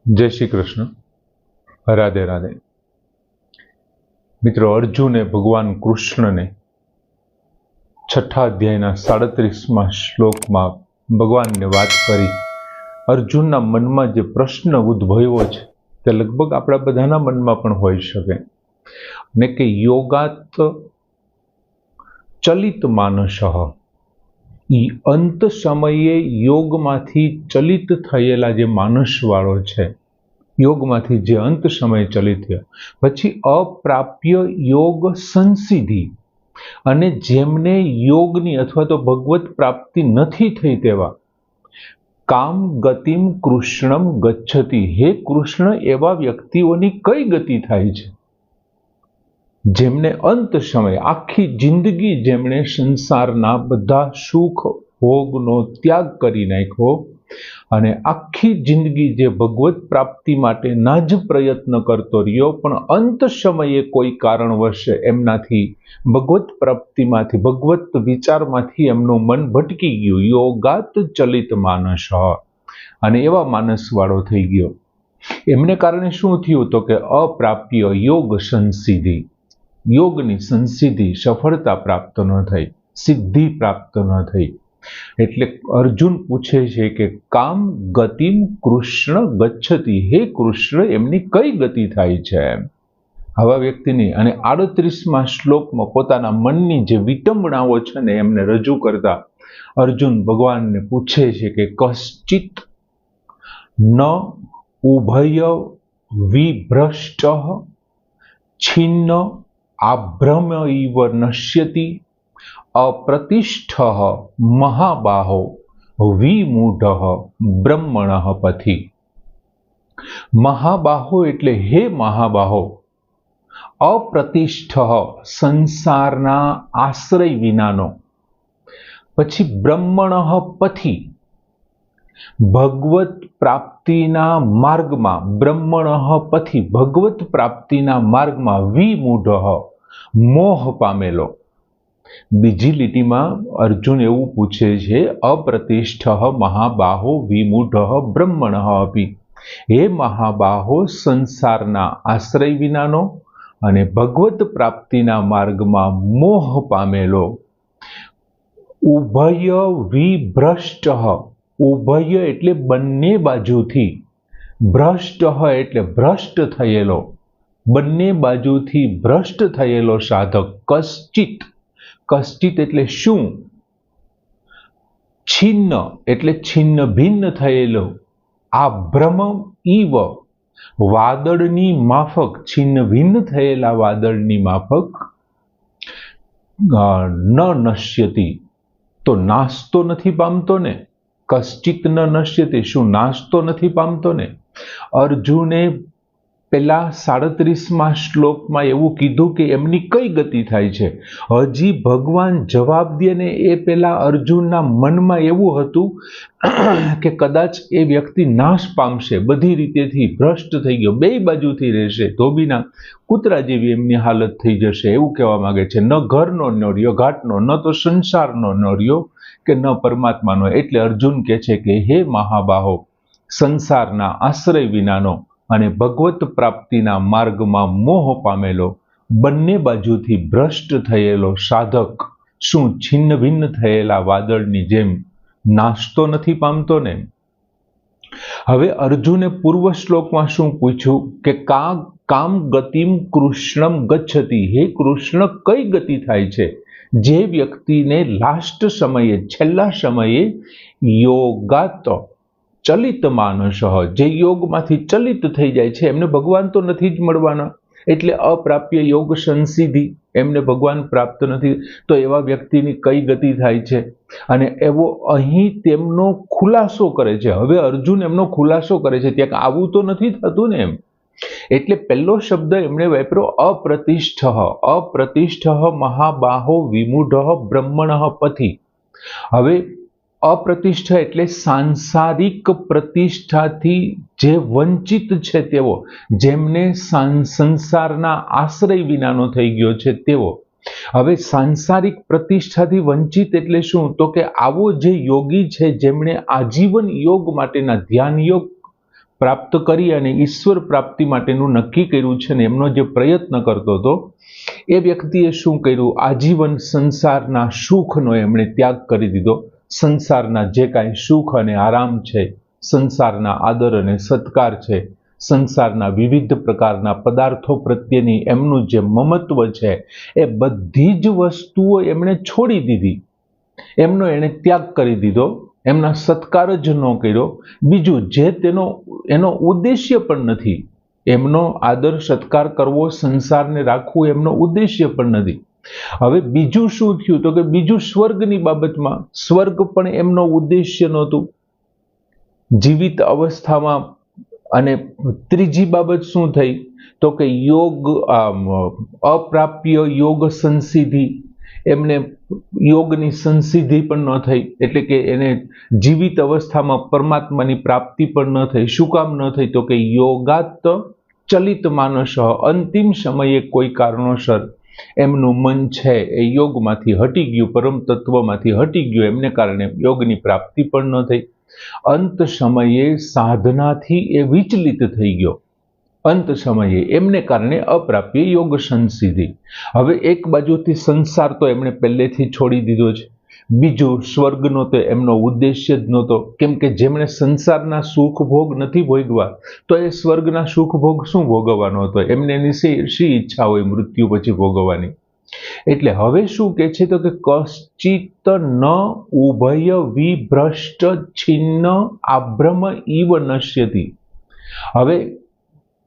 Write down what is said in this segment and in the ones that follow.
जय श्री कृष्ण। राधे राधे। मित्रों, अर्जुने भगवान कृष्ण ने छठा अध्यायना 37 श्लोक में भगवान ने बात करी। अर्जुन मन में जो प्रश्न उद्भव्यो छे ते लगभग आपड़ा बधाना मन में पण होई शके ने के योगात चलित मानसः, ई अंत समये योग मांथी चलित थयेला जे मानस वाळो छे, योग मांथी जे अंत समय चलित थयो पछी अप्राप्य योग संसिद्धि अने जेमने योगनी अथवा तो भगवत प्राप्ति नथी थई तेवा काम गतिम कृष्णम गच्छति, हे कृष्ण एवा व्यक्तिओनी कई गति थाय छे जेमने अंत समय आखी जिंदगी जेमने संसारना बधा सुख भोगनो त्याग करी नाख्यो अने आखी जिंदगी जे भगवत प्राप्ति माटेना ज प्रयत्न करतो रह्यो पण अंत समये कोई कारणवश एमनाथी भगवत प्राप्तिमांथी भगवत विचारमांथी एमनुं मन भटकी गयुं, योगात चलित मानस अने एवा मानसवाळो थई गयो। एमने कारणे शुं थयुं तो के अप्राप्य योग संसिद्धि, योगनी संसिद्धि सफलता प्राप्त न थई, सिद्धि प्राप्त न थई। એટલે અર્જુન પૂછે છે કે કામ ગતિમ કૃષ્ણ ગચ્છતિ, હે કૃષ્ણ એમની કઈ ગતિ થાય છે આવા વ્યક્તિની। અને 38મા શ્લોકમાં પોતાના મનની જે વિટંબણાઓ છે ને એમને રજૂ કરતા અર્જુન ભગવાનને પૂછે છે કે કશ્ચિત ન ઉભય વિભ્રષ્ટઃ છિન્ન આભ્રમ ઇવ નશ્યતિ अप्रतिष्ठः महाबाहो विमूढ़ः ब्रह्मणः पथि। महाबाहो एटले हे महाबाहो, अप्रतिष्ठः संसारना आश्रय विनानो, पछी ब्रह्मणः पथि भगवत प्राप्तिना मार्गमां, ब्रह्मणः पथि भगवत प्राप्तिना मार्गमां विमूढ़ः मोह पामेलो। बीजी लीटीमां अर्जुन एवुं पूछे छे अप्रतिष्ठः महाबाहो विमूढ़ः ब्रह्मणः अपि, हे महाबाहो संसारना आश्रय विनानो अने भगवत प्राप्तिना मार्गमां मोह पामेलो, उभय विभ्रष्टः, उभय एटले बंने बाजुथी, भ्रष्टः एटले भ्रष्ट थयेलो, बंने बाजुथी भ्रष्ट थयेलो साधक कश्चित, कश्चित एटले शुं, छिन्न एटले छिन्न भिन्न थयेलो, आ भ्रम इव वादळनी माफक, छिन्न भिन्न थयेला वादळनी माफक न नश्यति, तो नाश तो नथी पामतो ने, कश्चित न नश्यति, शुं नाश तो नथी पामतो ने। अर्जुने पेला 37મા શ્લોકમાં એવું કીધું કે એમની કઈ ગતિ થાય છે। હજી ભગવાન જવાબ દે ને એ પેલા અર્જુનના મનમાં એવું હતું કે કદાચ એ વ્યક્તિ નાશ પામશે, બધી રીતેથી ભ્રષ્ટ થઈ ગયો, બે બાજુથી રહેશે, ધોબીના કૂતરા જેવી એમની હાલત થઈ જશે એવું કહેવા માંગે છે। ન ઘરનો ન રહ્યો ઘાટનો, ન તો સંસારનો ન રહ્યો કે ન પરમાત્માનો। એટલે અર્જુન કહે છે કે હે મહાબાહો, સંસારના આશ્રય વિનાનો અને ભગવત પ્રાપ્તિના માર્ગમાં મોહ પામેલો, બંને બાજુથી ભ્રષ્ટ થયેલો સાધક શું છિન્ન ભિન્ન થયેલા વાદળની જેમ નાશ તો નથી પામતો ને। હવે અર્જુને પૂર્વ શ્લોકમાં શું પૂછ્યું કે કામ ગતિમ કૃષ્ણમ ગચ્છતિ, હે કૃષ્ણ કઈ ગતિ થાય છે જે વ્યક્તિને લાસ્ટ સમયે, છેલ્લા સમયે યોગાત ચલિત માનસ, જે યોગમાંથી ચલિત થઈ જાય છે એમને ભગવાન તો નથી જ મળવાના, એટલે અપ્રાપ્ય યોગ સંસિદ્ધિ, એમને ભગવાન પ્રાપ્ત નથી, તો એવા વ્યક્તિની કઈ ગતિ થાય છે। અને એવો અહીં તેમનો ખુલાસો કરે છે। હવે અર્જુન એમનો ખુલાસો કરે છે, ત્યાં આવું તો નથી થતું ને એમ। એટલે પહેલો શબ્દ એમણે વાપર્યો અપ્રતિષ્ઠઃ, અપ્રતિષ્ઠઃ મહાબાહો વિમૂઢઃ બ્રહ્મણઃ પથિ। હવે અપ્રતિષ્ઠા એટલે સાંસારિક પ્રતિષ્ઠાથી જે વંચિત છે તેવો, જેમને સંસારના આશ્રય વિનાનો થઈ ગયો છે તેવો। હવે સાંસારિક પ્રતિષ્ઠાથી વંચિત એટલે શું તો કે આવો જે યોગી છે જેમણે આજીવન યોગ માટેના ધ્યાન યોગ પ્રાપ્ત કરી અને ઈશ્વર પ્રાપ્તિ માટેનું નક્કી કર્યું છે ને એમનો જે પ્રયત્ન કરતો હતો એ વ્યક્તિએ શું કર્યું? આજીવન સંસારના સુખનો એમણે ત્યાગ કરી દીધો. સંસારના જે કાંઈ સુખ અને આરામ છે, સંસારના આદર અને સત્કાર છે, સંસારના વિવિધ પ્રકારના પદાર્થો પ્રત્યેની એમનું જે મમત્વ છે એ બધી જ વસ્તુઓ એમણે છોડી દીધી. એમનો એણે ત્યાગ કરી દીધો. એમના સત્કાર જ ન કર્યો. બીજું જે એનો ઉદ્દેશ્ય પણ નથી. એમનો આદર સત્કાર કરવો, સંસારને રાખવું એમનો ઉદ્દેશ્ય પણ નથી. હવે બીજું શું થયું? તો કે બીજું સ્વર્ગની બાબતમાં. સ્વર્ગ પણ એમનો ઉદ્દેશ્ય નહોતું જીવિત અવસ્થામાં. અને ત્રીજી બાબત શું થઈ? તો કે યોગ, અપ્રાપ્ય યોગ સંસિદ્ધિ. એમને યોગની સંસિદ્ધિ પણ ન થઈ, એટલે કે એને જીવિત અવસ્થામાં પરમાત્માની પ્રાપ્તિ પણ ન થઈ. શું કામ ન થઈ? તો કે યોગાત ચલિત માનસ, અંતિમ સમયે કોઈ કારણોસર એમનું મન છે એ યોગમાંથી હટી ગયું, પરમ તત્વમાંથી હટી ગયું. એમને કારણે યોગની પ્રાપ્તિ પણ ન થઈ. અંત સમયે સાધનાથી એ વિચલિત થઈ ગયો. અંત સમયે એમને કારણે અપ્રાપ્ય યોગ સંસિદ્ધિ. હવે એક બાજુથી સંસાર તો એમણે પહેલેથી છોડી દીધો છે. બીજું સ્વર્ગનો તો એમનો ઉદ્દેશ્ય જ નહોતો, કેમ કે જેમણે સંસારના સુખ ભોગ નથી ભોગવા તો એ સ્વર્ગના સુખ ભોગ શું ભોગવવાનો હતો? એમને એની શી ઈચ્છા હોય મૃત્યુ પછી ભોગવવાની? એટલે હવે શું કે છે? તો કે કશ્ચિત ન ઉભય વિભ્રષ્ટ છિન્ન આભ્રમ ઈવ નશ્યતિ. હવે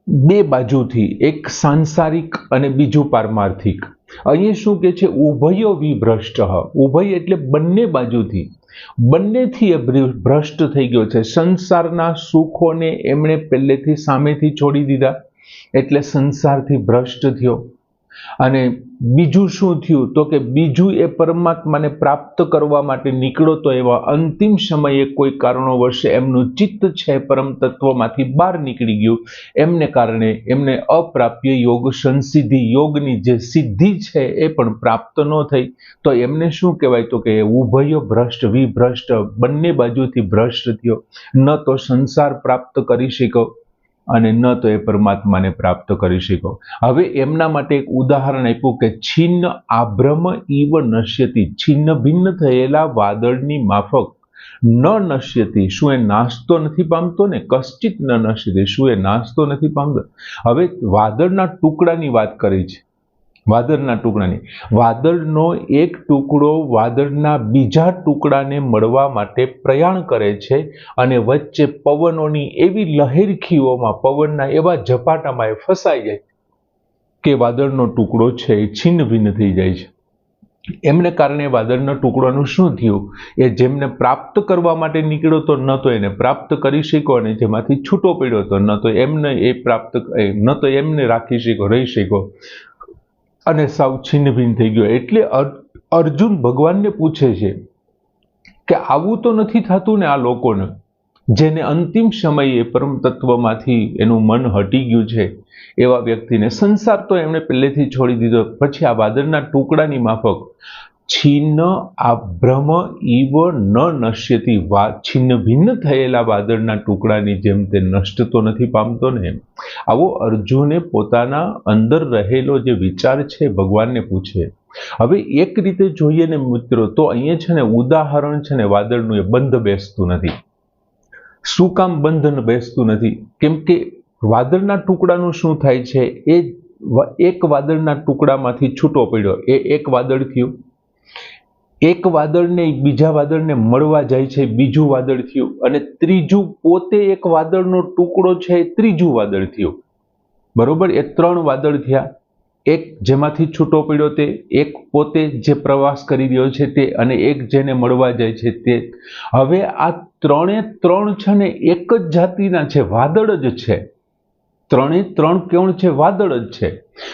બે બાજુથી, એક સાંસારિક અને બીજું પારમાર્થિક. અહીંયા શું કે છે? ઉભય વિભ્રષ્ટ. ઉભય એટલે બંને બાજુથી, બંનેથી એ ભ્રષ્ટ થઈ ગયો છે. સંસારના સુખોને એમણે પહેલેથી સામેથી છોડી દીધા, એટલે સંસારથી ભ્રષ્ટ થયો. અને બીજું શું થયું? તો કે બીજું એ પરમાત્માને પ્રાપ્ત કરવા માટે નીકળો તો એવા અંતિમ સમયે કોઈ કારણોવશ એમનું ચિત્ત છે પરમ તત્વમાંથી બહાર નીકળી ગયું. એમને કારણે એમને અપ્રાપ્ય યોગ સંસિદ્ધિ, યોગની જે સિદ્ધિ છે એ પણ પ્રાપ્ત ન થઈ. તો એમને શું કહેવાય? તો કે ઉભય ભ્રષ્ટ વિભ્રષ્ટ, બંને બાજુથી ભ્રષ્ટ થયો. ન તો સંસાર પ્રાપ્ત કરી શક્યો અને ન તો એ પરમાત્માને પ્રાપ્ત કરી શક્યો. હવે એમના માટે એક ઉદાહરણ આપ્યું કે છિન્ન આભ્રમ ઈવ નશ્યતિ. છિન્ન ભિન્ન થયેલા વાદળની માફક ન નશ્યતિ. શું એ નાશતો નથી પામતો ને? કશ્ચિત ન નશ્યતિ. શું એ નાશતો નથી પામતો? હવે વાદળના ટુકડાની વાત કરી છે. વાદળના ટુકડાની. વાદળનો એક ટુકડો વાદળના બીજા ટુકડાને મળવા માટે પ્રયાણ કરે છે અને વચ્ચે પવનોની એવી લહેરખીઓમાં, પવનના એવા ઝપાટામાં એ ફસાઈ જાય કે વાદળનો ટુકડો છે એ છિન્ન ભિન્ન થઈ જાય છે. એમને કારણે વાદળના ટુકડાનું શું થયું? એ જેમને પ્રાપ્ત કરવા માટે નીકળ્યો તો ન તો એને પ્રાપ્ત કરી શક્યો, અને જેમાંથી છૂટો પડ્યો તો ન તો એમને એ પ્રાપ્ત, ન તો એમને રાખી શક્યો, રહી શક્યો, અને સાવ છિન્ન ભિન્ન થઈ ગયો. એટલે અર્જુન ભગવાનને પૂછે છે કે આવું તો નથી થતું ને આ લોકોને, જેને અંતિમ સમયે પરમ તત્વમાંથી એનું મન હટી ગયું છે એવા વ્યક્તિને? સંસાર તો એમણે પહેલેથી છોડી દીધો, પછી આ વાદળના ટુકડાની માફક છિન્ન આભ્રમ ઈવ ન નશ્યતિ. છિન્ન ભિન્ન થયેલા વાદળના ટુકડાની જેમ તે નષ્ટ તો નથી પામતો ને. આવો અર્જુને પોતાના અંદર રહેલો જે વિચાર છે ભગવાનને પૂછે. હવે એક રીતે જોઈએ ને મિત્રો, તો અહીંયા છે ને ઉદાહરણ છે ને વાદળનું એ બંધ બેસતું નથી. શું કામ બંધ બેસતું નથી? કેમ કે વાદળના ટુકડાનું શું થાય છે? એ એક વાદળના ટુકડામાંથી છૂટો પડ્યો, એ એક વાદળ થયું. એક વાદળને બીજા વાદળને મળવા જાય છે, બીજું વાદળ થયું. અને ત્રીજું પોતે એક વાદળનો ટુકડો છે, એ ત્રીજું વાદળ થયું. બરોબર? એ ત્રણ વાદળ થયા. એક જેમાંથી છૂટો પડ્યો તે, એક પોતે જે પ્રવાસ કરી રહ્યો છે તે, અને એક જેને મળવા જાય છે તે. હવે આ ત્રણે ત્રણ છે ને એક જ જાતિના છે, વાદળ જ છે. ત્રણે ત્રણ કોણ છે? વાદળ જ છે.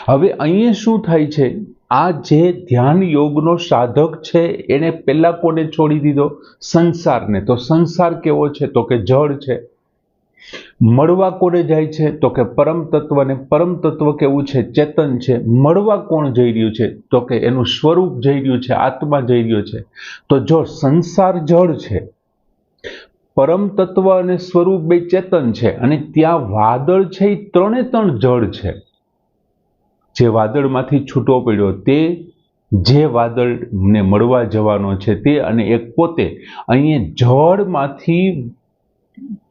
હવે અહીંયા શું થાય છે? આ જે ધ્યાન યોગનો સાધક છે એને પહેલા કોને છોડી દીધો? સંસારને. તો સંસાર કેવો છે? તો કે જળ છે. મળવા કોને જાય છે? તો કે પરમ તત્વને. પરમ તત્વ કેવું છે? ચેતન છે. મળવા કોણ જઈ રહ્યું છે? તો કે એનું સ્વરૂપ જઈ રહ્યું છે, આત્મા જઈ રહ્યો છે. તો જો સંસાર જળ છે, પરમ તત્વ અને સ્વરૂપ બે ચેતન છે, અને ત્યાં વાદળ છે એ ત્રણે ત્રણ જળ છે. જે વાદળમાંથી છૂટો પડ્યો તે જે વાદળને મળવા જવાનો છે તે, અને એક પોતે અહીંયા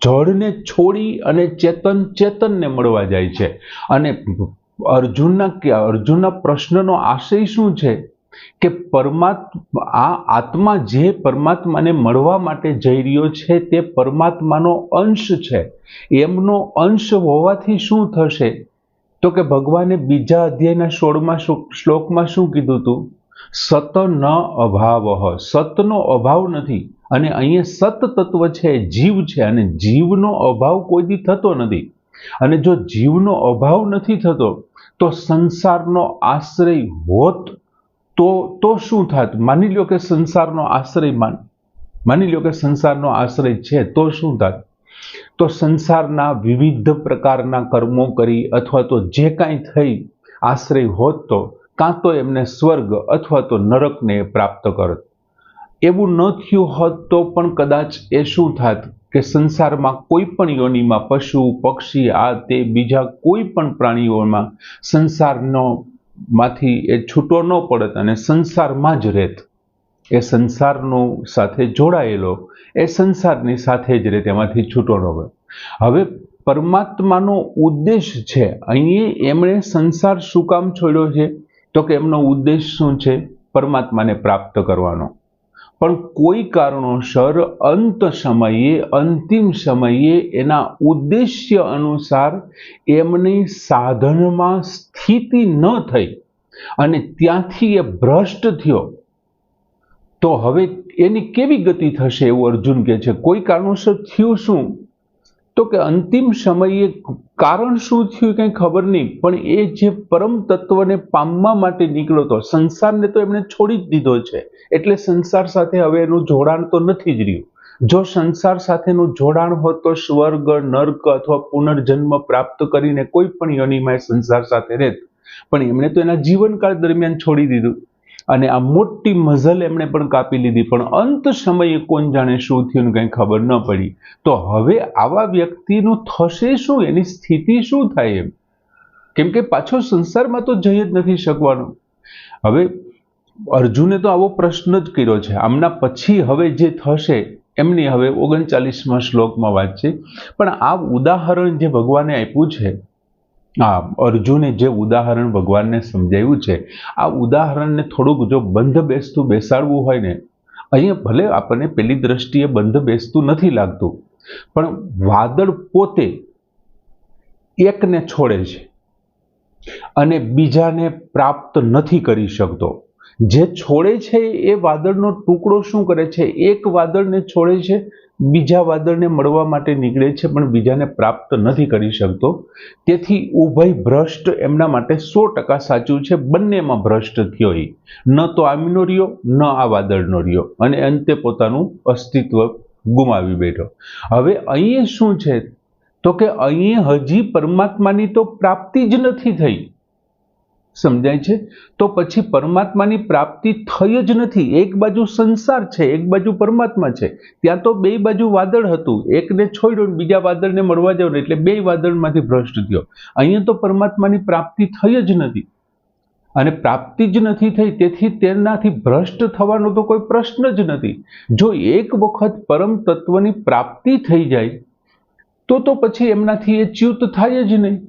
જળને છોડી અને ચેતનને મળવા જાય છે. અને અર્જુનના પ્રશ્નનો આશય શું છે કે આત્મા જે પરમાત્માને મળવા માટે જઈ રહ્યો છે તે પરમાત્માનો અંશ છે. એમનો અંશ હોવાથી શું થશે તો કે ભગવાને બીજા અધ્યાયના 16મા શ્લોકમાં શું કીધું હતું? સત ન અભાવઃ, સતનો અભાવ નથી. અને અહીંયા સત તત્વ છે, જીવ છે, અને જીવનો અભાવ કોઈ દી થતો નથી. અને જો જીવનો અભાવ નથી થતો તો સંસારનો આશ્રય હોત તો શું થાત? માની લો કે સંસારનો આશ્રય છે તો શું થાત? તો સંસારના વિવિધ પ્રકારના કર્મો કરી અથવા તો જે કાંઈ થઈ આશ્રય હોત તો કાં તો એમને સ્વર્ગ અથવા તો નરકને પ્રાપ્ત કરત. એવું ન થયું હોત તો પણ કદાચ એ શું થાત કે સંસારમાં કોઈ પણ યોનિમાં, પશુ પક્ષી આ તે બીજા કોઈ પણ પ્રાણીઓમાં માંથી એ છૂટો ન પડત અને સંસારમાં જ રહેત. એ સંસારનો સાથે જોડાયેલો, એ સંસારની સાથે જ રહે, તેમાંથી છૂટો ન પડે. હવે પરમાત્માનો ઉદ્દેશ છે, અહીં એમણે સંસાર શું કામ છોડ્યો છે તો કે એમનો ઉદ્દેશ શું છે? પરમાત્માને પ્રાપ્ત કરવાનો. પણ કોઈ કારણોસર અંતિમ સમયે એના ઉદ્દેશ્ય અનુસાર એમની સાધનમાં સ્થિતિ ન થઈ અને ત્યાંથી એ ભ્રષ્ટ થયો, તો હવે એની કેવી ગતિ થશે એવું અર્જુન કહે છે. કોઈ કારણોસર થયું શું તો કે અંતિમ સમયે કારણ શું થયું કંઈ ખબર નહીં, પણ એ જે પરમ તત્વને પામવા માટે નીકળ્યો હતો, સંસારને તો એમણે છોડી જ દીધો છે, એટલે સંસાર સાથે હવે એનું જોડાણ તો નથી જ રહ્યું. જો સંસાર સાથેનું જોડાણ હોત તો સ્વર્ગ, નર્ક અથવા પુનર્જન્મ પ્રાપ્ત કરીને કોઈ પણ યોનિમાં સંસાર સાથે રહેત, પણ એમણે તો એના જીવનકાળ દરમિયાન છોડી દીધું અને આ મોટી મઝલ એમણે પણ કાપી લીધી. પણ અંત સમયે કોણ જાણે શું થયું કંઈ ખબર ન પડી. તો હવે આવા વ્યક્તિનું થશે શું? એની સ્થિતિ શું થાય એમ? કેમ કે પાછો સંસારમાં તો જઈ જ નથી શકવાનો. હવે અર્જુને તો આવો પ્રશ્ન જ કર્યો છે. આમના પછી હવે જે થશે એમની હવે 39મા શ્લોકમાં વાત છે. પણ આ ઉદાહરણ જે ભગવાને આપ્યું છે, અર્જુને જે ઉદાહરણ ભગવાનને સમજાવ્યું છે, આ ઉદાહરણને થોડુંક જો બંધ બેસતું બેસાડવું હોય ને, અહીંયા ભલે આપણને પેલી દ્રષ્ટિએ બંધ બેસતું નથી લાગતું, પણ વાદળ પોતે એકને છોડે છે અને બીજાને પ્રાપ્ત નથી કરી શકતો. જે છોડે છે એ વાદળનો ટુકડો શું કરે છે? એક વાદળને છોડે છે, બીજા વાદળને મળવા માટે નીકળે છે, પણ બીજાને પ્રાપ્ત નથી કરી શકતો. તેથી ઉભય ભ્રષ્ટ એમના માટે 100% સાચું છે. બંનેમાં ભ્રષ્ટ થયો, ન તો આમનો રહ્યો ન આ વાદળનો રહ્યો, અને અંતે પોતાનું અસ્તિત્વ ગુમાવી બેઠો. હવે અહીં શું છે તો કે અહીં હજી પરમાત્માની તો પ્રાપ્તિ જ નથી થઈ. સમજાય છે? તો પછી પરમાત્માની પ્રાપ્તિ થઈ જ નથી. એક બાજુ સંસાર છે, એક બાજુ પરમાત્મા છે. ત્યાં તો બે બાજુ વાદળ હતું, એકને છોડ્યો બીજા વાદળને મળવા જવું, એટલે બે વાદળમાંથી ભ્રષ્ટ થયો. અહીંયા તો પરમાત્માની પ્રાપ્તિ થઈ જ નથી, અને પ્રાપ્તિ જ નથી થઈ, તેથી તેનાથી ભ્રષ્ટ થવાનો તો કોઈ પ્રશ્ન જ નથી. જો એક વખત પરમ તત્વની પ્રાપ્તિ થઈ જાય તો પછી એમનાથી એ ચ્યુત થાય જ નહીં.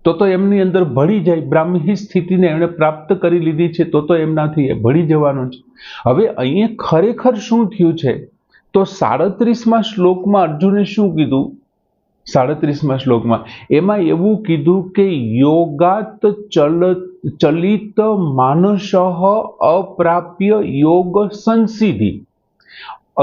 તો એમની અંદર ભળી જાય. બ્રાહ્મી સ્થિતિને એમણે પ્રાપ્ત કરી લીધી છે, તો એમનાથી એ ભળી જવાનો છે. હવે અહીંયા ખરેખર શું થયું છે તો 37મા શ્લોકમાં અર્જુને શું કીધું? 37મા શ્લોકમાં એમાં એવું કીધું કે યોગાત ચલિત માનસઃ અપ્રાપ્ય યોગ સંસિદ્ધિ.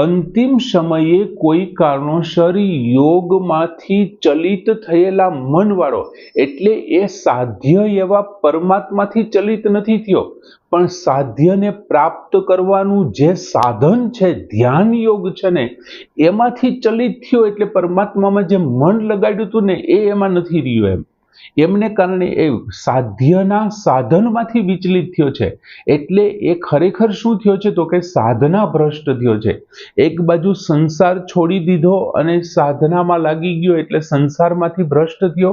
અંતિમ સમયે કોઈ કારણોસર યોગમાંથી ચલિત થયેલા મનવાળો, એટલે એ સાધ્ય એવા પરમાત્માથી ચલિત નથી થયો, પણ સાધ્યને પ્રાપ્ત કરવાનું જે સાધન છે, ધ્યાન યોગ છે ને, એમાંથી ચલિત થયો. એટલે પરમાત્મામાં જે મન લગાડ્યું હતું ને એ એમાં નથી રહ્યું એમ. એમને કારણે એ સાધ્યના સાધનમાંથી વિચલિત થયો છે. એટલે એ ખરેખર શું થયો છે તો કે સાધના ભ્રષ્ટ થયો છે. એક બાજુ સંસાર છોડી દીધો અને સાધનામાં લાગી ગયો એટલે સંસારમાંથી ભ્રષ્ટ થયો,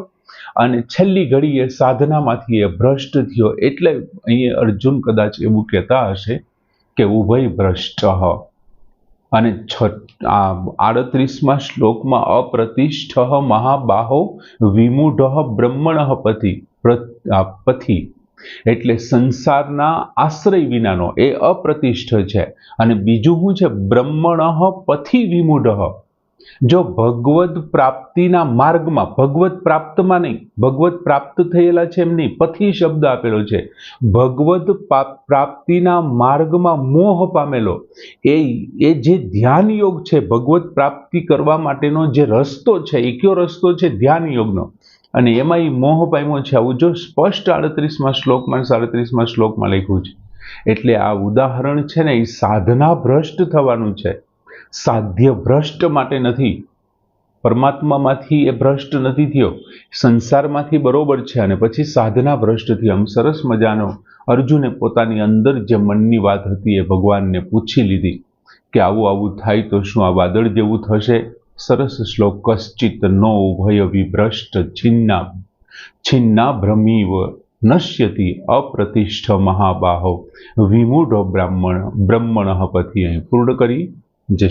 અને છેલ્લી ઘડીએ સાધનામાંથી એ ભ્રષ્ટ થયો. એટલે અહીં અર્જુન કદાચ એવું કહેતા હશે કે ઉભય ભ્રષ્ટ. અને 38મા શ્લોકમાં અપ્રતિષ્ઠ મહાબાહો વિમૂઢ બ્રહ્મણ પથી, એટલે સંસારના આશ્રય વિનાનો એ અપ્રતિષ્ઠ છે. અને બીજું શું છે? બ્રહ્મણ પથી વિમૂઢ. જો ભગવદ પ્રાપ્તિના માર્ગમાં, ભગવત પ્રાપ્તમાં નહીં, ભગવત પ્રાપ્ત થયેલા છે એમ નહીં, પથી શબ્દ આપેલો છે. ભગવદ પ્રાપ્તિના માર્ગમાં મોહ પામેલો એ જે ધ્યાન યોગ છે, ભગવત પ્રાપ્તિ કરવા માટેનો જે રસ્તો છે, એ કયો રસ્તો છે? ધ્યાન યોગનો. અને એમાં એ મોહ પામ્યો છે. આવું જો સ્પષ્ટ 38મા શ્લોકમાં 37મા શ્લોકમાં લખ્યું છે. એટલે આ ઉદાહરણ છે ને, એ સાધના ભ્રષ્ટ થવાનું છે, સાધ્ય ભ્રષ્ટ માટે નથી. પરમાત્મામાંથી એ ભ્રષ્ટ નથી થયો, સંસારમાંથી બરોબર છે, અને પછી સાધના ભ્રષ્ટ થઈ. આમ સરસ મજાનો અર્જુને પોતાની અંદર જે મનની વાત હતી એ ભગવાનને પૂછી લીધી કે આવું આવું થાય તો શું આ વાદળ જેવું થશે? સરસ શ્લોક. કશ્ચિત નો ઉભય વિભ્રષ્ટ છિન્ના ભ્રમીવ નશ્યતિ અપ્રતિષ્ઠ મહાબાહો વિમૂઢ બ્રહ્મણ પથી. અહીં પૂર્ણ કરી. જય